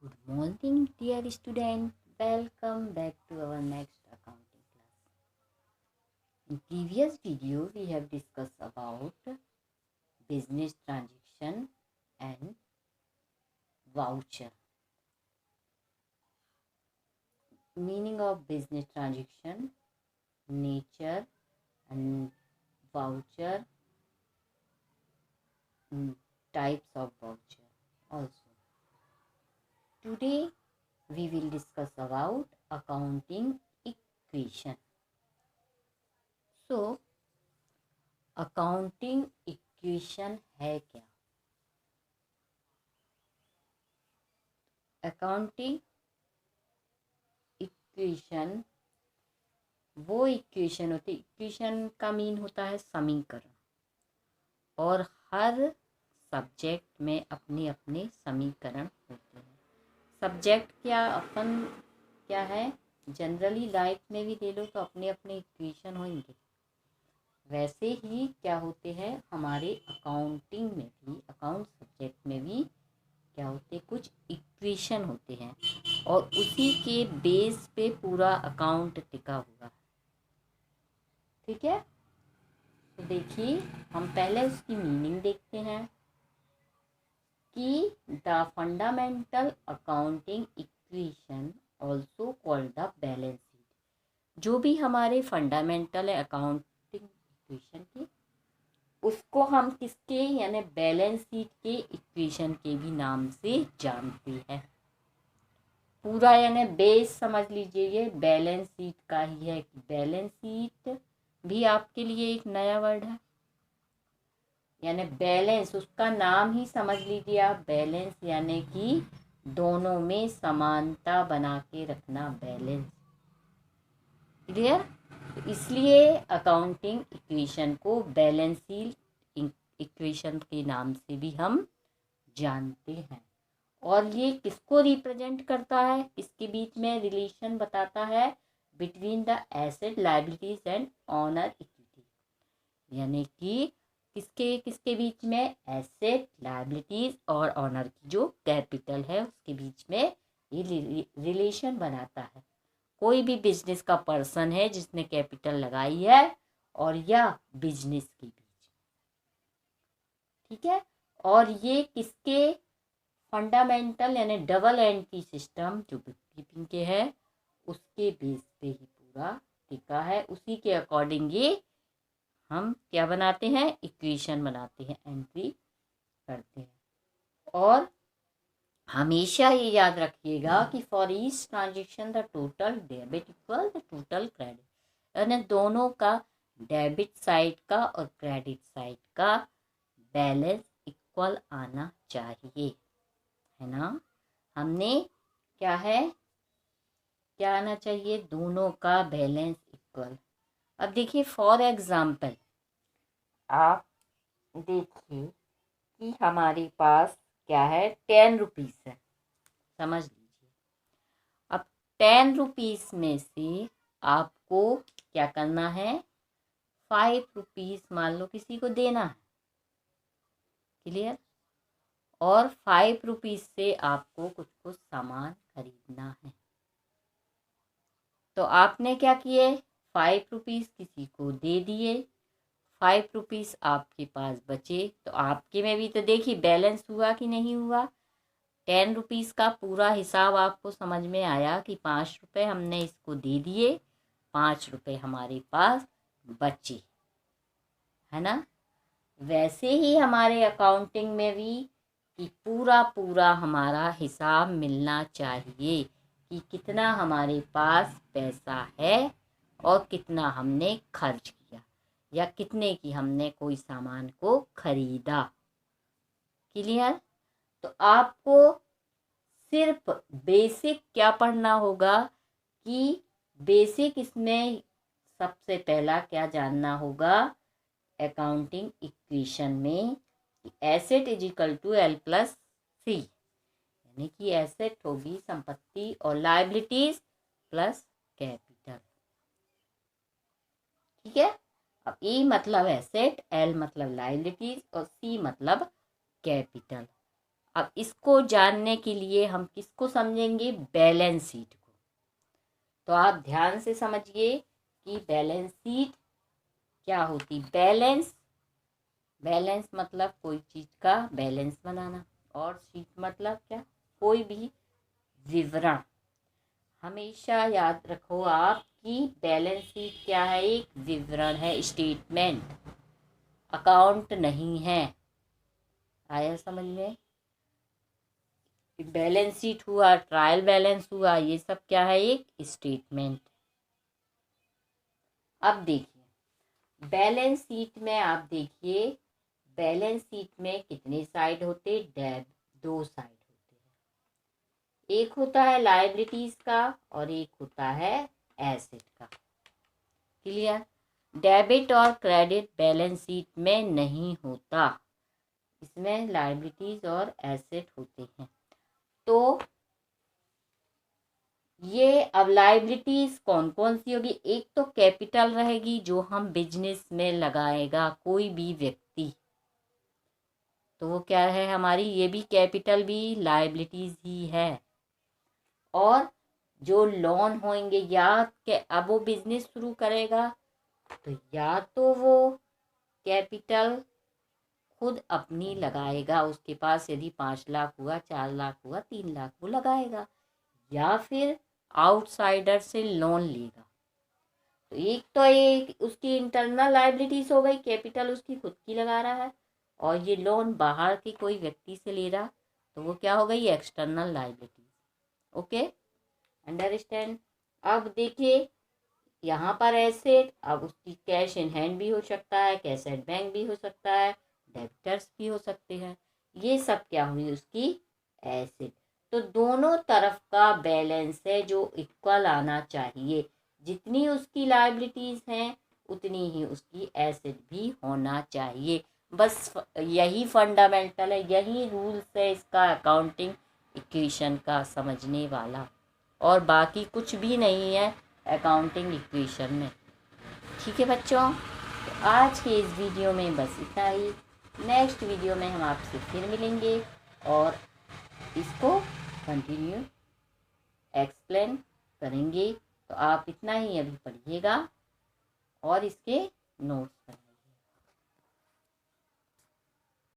Good morning, dear student. Welcome back to our next accounting class. In previous video, we have discussed about business transaction and voucher. Meaning of business transaction, nature and voucher, types of voucher also. Today we will discuss about accounting equation. So accounting equation है क्या? Accounting equation वो equation होती है, equation का mean होता है समीकरण, और हर सब्जेक्ट में अपने अपने समीकरण होते हैं. सब्जेक्ट क्या है, जनरली लाइफ में भी ले लो तो अपने अपने इक्वेशन होंगे. वैसे ही क्या होते हैं हमारे अकाउंटिंग में भी, अकाउंट सब्जेक्ट में भी क्या होते हैं, कुछ इक्वेशन होते हैं और उसी के बेस पे पूरा अकाउंट टिका हुआ है. ठीक है, तो देखिए हम पहले उसकी मीनिंग देखते हैं कि the fundamental accounting equation also called the balance sheet. जो भी हमारे फंडामेंटल है अकाउंटिंग इक्वेशन की, उसको हम किसके यानी बैलेंस शीट के इक्वेशन के भी नाम से जानते हैं. पूरा यानी बेस समझ लीजिए ये बैलेंस शीट का ही है. बैलेंस शीट भी आपके लिए एक नया वर्ड है, यानी बैलेंस उसका नाम ही समझ लीजिए आप. बैलेंस यानी कि दोनों में समानता बना के रखना, बैलेंस. क्लियर? इसलिए अकाउंटिंग इक्वेशन को बैलेंस शीट इक्वेशन के नाम से भी हम जानते हैं. और ये किसको रिप्रेजेंट करता है, इसके बीच में रिलेशन बताता है between the asset liabilities and honour equity. यानी कि किसके बीच में, एसेट लायबिलिटीज और ऑनर की जो कैपिटल है उसके बीच में ये रिलेशन बनाता है. कोई भी बिजनेस का पर्सन है जिसने कैपिटल लगाई है और या बिजनेस के बीच. ठीक है, और ये किसके फंडामेंटल यानी डबल एंट्री सिस्टम जो बुक कीपिंग के है उसके बेस पे ही पूरा टिका है. उसी के अकॉर्डिंग ये हम क्या बनाते हैं, इक्वेशन बनाते हैं, एंट्री करते हैं. और हमेशा ये याद रखिएगा कि for each transaction the total debit equal the total credit. यानी दोनों का, डेबिट साइड का और क्रेडिट साइड का बैलेंस इक्वल आना चाहिए, है ना. हमने क्या है, क्या आना चाहिए, दोनों का बैलेंस इक्वल. अब देखिए फॉर एग्जाम्पल आप देखिए कि हमारे पास क्या है, 10 रुपीज़ है, समझ लीजिए. अब 10 रुपीज़ में से आपको क्या करना है, 5 रुपीज़ मान लो किसी को देना है. क्लियर? और 5 रुपीज़ से आपको कुछ सामान खरीदना है. तो आपने क्या किए, 5 रुपीज़ किसी को दे दिए, 5 रुपीज़ आपके पास बचे. तो आपके में भी तो देखिए बैलेंस हुआ कि नहीं हुआ. 10 रुपीज़ का पूरा हिसाब आपको समझ में आया कि 5 रुपये हमने इसको दे दिए, 5 रुपये हमारे पास बचे, है ना. वैसे ही हमारे अकाउंटिंग में भी कि पूरा हमारा हिसाब मिलना चाहिए कि कितना हमारे पास पैसा है और कितना हमने खर्च किया या कितने की हमने कोई सामान को खरीदा. क्लियर? तो आपको सिर्फ बेसिक क्या पढ़ना होगा कि बेसिक इसमें सबसे पहला क्या जानना होगा, अकाउंटिंग इक्वेशन में asset is equal to L plus C. यानी कि एसेट होगी संपत्ति और लायबिलिटीज प्लस कैपिटल. ठीक है. अब ई मतलब एसेट, एल मतलब लायबिलिटीज और सी मतलब कैपिटल. अब इसको जानने के लिए हम किसको समझेंगे? बैलेंस शीट को। तो आप ध्यान से समझिए कि बैलेंस शीट क्या होती। बैलेंस मतलब कोई चीज का बैलेंस बनाना, और शीट मतलब क्या? कोई भी विवरण। हमेशा याद रखो आप कि बैलेंस शीट क्या है? एक विवरण है, स्टेटमेंट, अकाउंट नहीं है। आया समझ में? बैलेंस शीट हुआ, ट्रायल बैलेंस हुआ, ये सब क्या है? एक स्टेटमेंट। अब देखिए बैलेंस शीट में, आप देखिए बैलेंस शीट में कितने साइड होते? दो साइड होते हैं। एक होता है लायबिलिटीज का और एक होता है एसेट का। क्लियर? डेबिट और क्रेडिट बैलेंस शीट में नहीं होता, इसमें लायबिलिटीज और एसेट होते हैं। तो ये अब लायबिलिटीज कौन कौन सी होगी? एक तो कैपिटल रहेगी जो हम बिजनेस में लगाएगा कोई भी व्यक्ति, तो वो क्या है हमारी? ये भी कैपिटल भी लायबिलिटीज ही है। और जो लोन होंगे, या के अब वो बिजनेस शुरू करेगा तो या तो वो कैपिटल खुद अपनी लगाएगा, उसके पास यदि 5 लाख हुआ, 4 लाख हुआ, 3 लाख वो लगाएगा, या फिर आउटसाइडर से लोन लेगा। तो एक उसकी इंटरनल लायबिलिटीज हो गई, कैपिटल उसकी खुद की लगा रहा है, और ये लोन बाहर के कोई व्यक्ति से ले रहा, तो वो क्या हो गई? External liabilities. Okay, understand? अब देखिए यहाँ पर एसेट, अब उसकी कैश इन हैंड भी हो सकता है, कैश एट बैंक भी हो सकता है, डेबिटर्स भी हो सकते हैं। ये सब क्या हुई? उसकी एसेट। तो दोनों तरफ का बैलेंस है जो इक्वल आना चाहिए। जितनी उसकी लायबिलिटीज हैं उतनी ही उसकी एसेट भी होना चाहिए। बस यही फंडामेंटल है, यही रूल्स है इसका अकाउंटिंग इक्वेशन का समझने वाला, और बाकी कुछ भी नहीं है अकाउंटिंग इक्वेशन में। ठीक है बच्चों, तो आज के इस वीडियो में बस इतना ही। नेक्स्ट वीडियो में हम आपसे फिर मिलेंगे और इसको कंटिन्यू एक्सप्लेन करेंगे। तो आप इतना ही अभी पढ़िएगा और इसके नोट्स बनाइए।